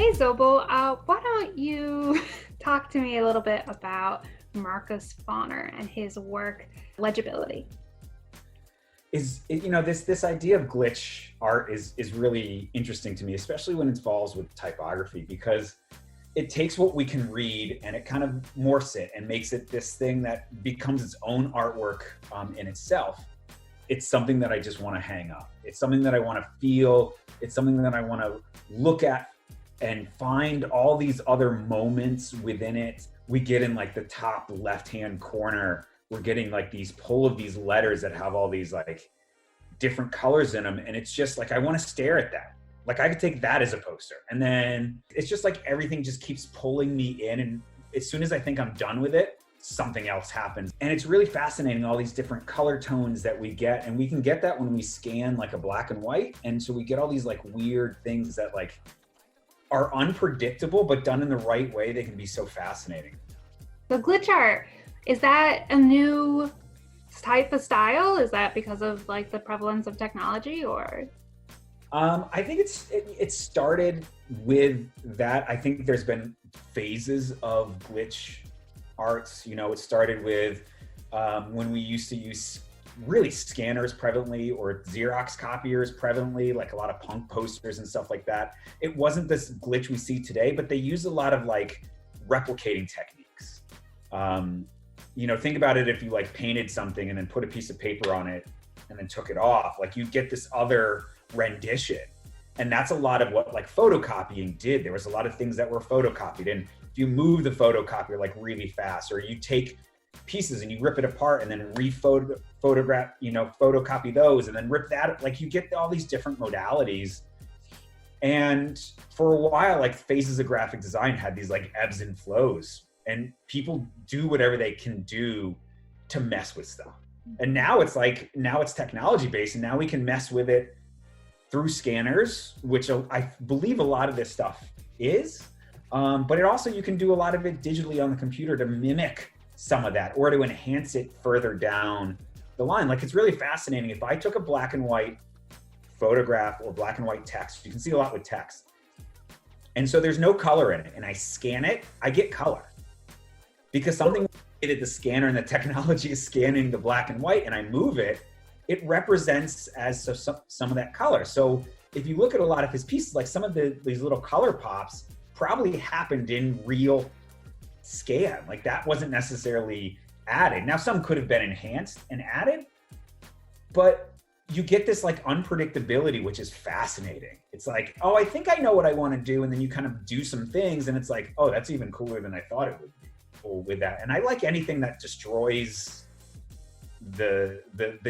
Hey Zobel, why don't you talk to me a little bit about Marcos Faunner and his work, legibility? This idea of glitch art is really interesting to me, especially when it involves with typography, because it takes what we can read and it kind of morphs it and makes it this thing that becomes its own artwork in itself. It's something that I just want to hang up. It's something that I want to feel. It's something that I want to look at and find all these other moments within it. We get in like the top left-hand corner, we're getting like these pull of these letters that have all these like different colors in them. And it's just like, I want to stare at that. Like I could take that as a poster. And then it's just like everything just keeps pulling me in. And as soon as I think I'm done with it, something else happens. And it's really fascinating, all these different color tones that we get. And we can get that when we scan like a black and white. And so we get all these like weird things that like are unpredictable, but done in the right way, they can be so fascinating. The glitch art, is that a new type of style? Is that because of like the prevalence of technology or? I think it started with that. I think there's been phases of glitch arts. You know, it started with when we used to use really scanners prevalently or Xerox copiers prevalently, like a lot of punk posters and stuff like that. It wasn't this glitch we see today, but they use a lot of like replicating techniques. Think about it if you like painted something and then put a piece of paper on it and then took it off, like you get this other rendition. And that's a lot of what like photocopying did. There was a lot of things that were photocopied. And if you move the photocopier like really fast, or you take pieces and you rip it apart and then photocopy those and then rip that, like you get all these different modalities. And for a while, like phases of graphic design had these like ebbs and flows, and people do whatever they can do to mess with stuff. And now it's technology based, and now we can mess with it through scanners, which I believe a lot of this stuff is. But it also, you can do a lot of it digitally on the computer to mimic some of that or to enhance it further down the line. Like it's really fascinating. If I took a black and white photograph or black and white text, you can see a lot with text. And so there's no color in it, and I scan it, I get color. Because something at the scanner and the technology is scanning the black and white, and I move it, it represents as some of that color. So if you look at a lot of his pieces, like some of these little color pops probably happened in real scan. Like that wasn't necessarily added. Now some could have been enhanced and added, but you get this like unpredictability, which is fascinating. It's like, oh, I think I know what I want to do. And then you kind of do some things and it's like, oh, that's even cooler than I thought it would be. Cool with that. And I like anything that destroys the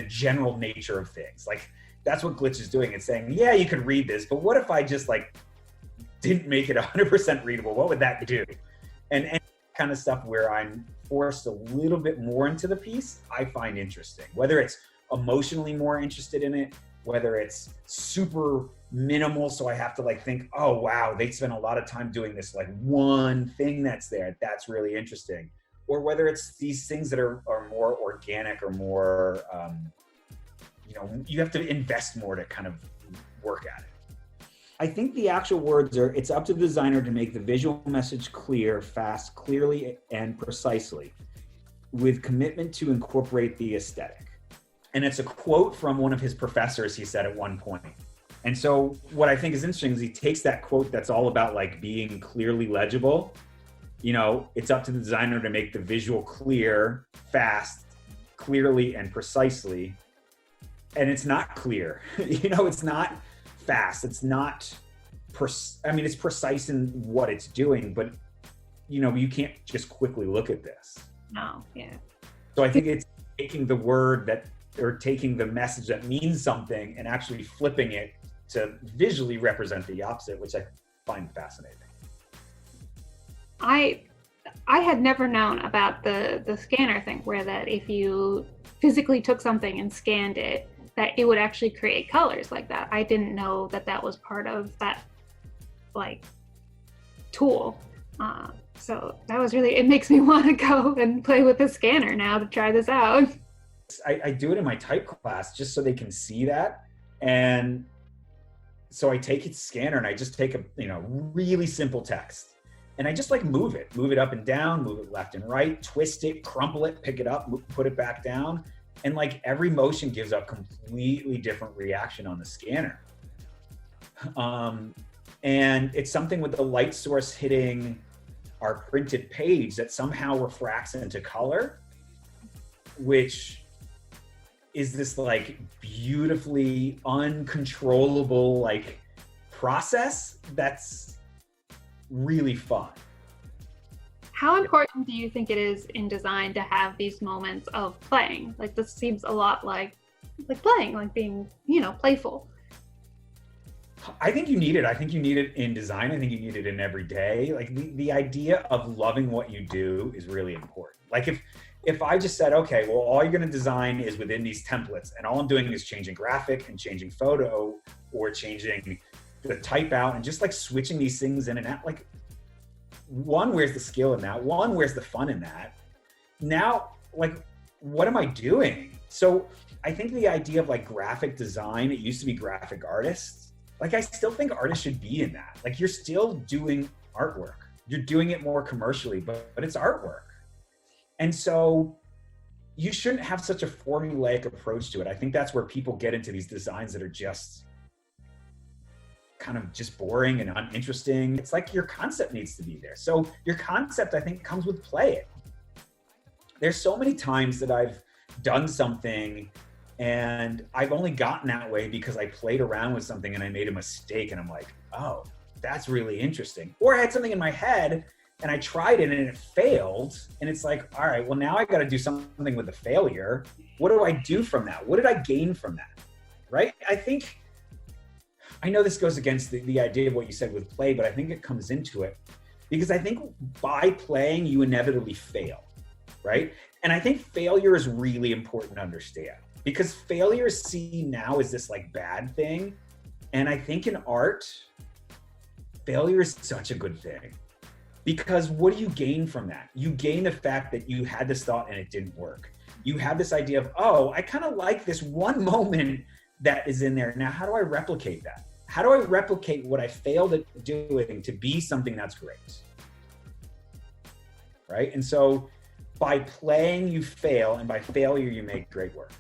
general nature of things. Like that's what glitch is doing. It's saying, yeah, you could read this, but what if I just like didn't make it 100% readable? What would that do? And kind of stuff where I'm forced a little bit more into the piece, I find interesting. Whether it's emotionally more interested in it, whether it's super minimal, so I have to like think, oh wow, they spent a lot of time doing this like one thing that's there, that's really interesting. Or whether it's these things that are more organic or more, you have to invest more to kind of work at it. I think the actual words are, it's up to the designer to make the visual message clear, fast, clearly, and precisely, with commitment to incorporate the aesthetic. And it's a quote from one of his professors, he said at one point. And so what I think is interesting is he takes that quote that's all about like being clearly legible. It's up to the designer to make the visual clear, fast, clearly, and precisely. And it's not clear. It's not fast. It's not, it's precise in what it's doing, but you can't just quickly look at this. No, yeah. So I think it's taking the word or taking the message that means something and actually flipping it to visually represent the opposite, which I find fascinating. I had never known about the scanner thing, where that if you physically took something and scanned it, that it would actually create colors like that. I didn't know that was part of that like tool. So that was really, it makes me want to go and play with the scanner now to try this out. I do it in my type class just so they can see that. And so I take its scanner and I just take a, really simple text and I just like move it up and down, move it left and right, twist it, crumple it, pick it up, put it back down. And like every motion gives a completely different reaction on the scanner. And it's something with the light source hitting our printed page that somehow refracts into color, which is this like beautifully uncontrollable like process that's really fun. How important do you think it is in design to have these moments of playing? Like this seems a lot like playing, like being, playful. I think you need it. I think you need it in design. I think you need it in every day. Like the idea of loving what you do is really important. Like if I just said, okay, well, all you're going to design is within these templates and all I'm doing is changing graphic and changing photo or changing the type out and just like switching these things in and out, like one, where's the skill in that? One, where's the fun in that? Now, like, what am I doing? So I think the idea of like graphic design, it used to be graphic artists. Like, I still think artists should be in that. Like, you're still doing artwork. You're doing it more commercially, but it's artwork. And so you shouldn't have such a formulaic approach to it. I think that's where people get into these designs that are just kind of just boring and uninteresting. It's like your concept needs to be there. So your concept, I think, comes with play it. There's so many times that I've done something and I've only gotten that way because I played around with something and I made a mistake and I'm like, oh, that's really interesting. Or I had something in my head and I tried it and it failed. And it's like, all right, well, now I got to do something with the failure. What do I do from that? What did I gain from that? Right? I know this goes against the idea of what you said with play, but I think it comes into it because I think by playing, you inevitably fail, right? And I think failure is really important to understand because failure is seen now as this like bad thing. And I think in art, failure is such a good thing because what do you gain from that? You gain the fact that you had this thought and it didn't work. You have this idea of, oh, I kind of like this one moment that is in there. Now, how do I replicate that? How do I replicate what I failed at doing to be something that's great? Right? And so by playing, you fail, and by failure, you make great work.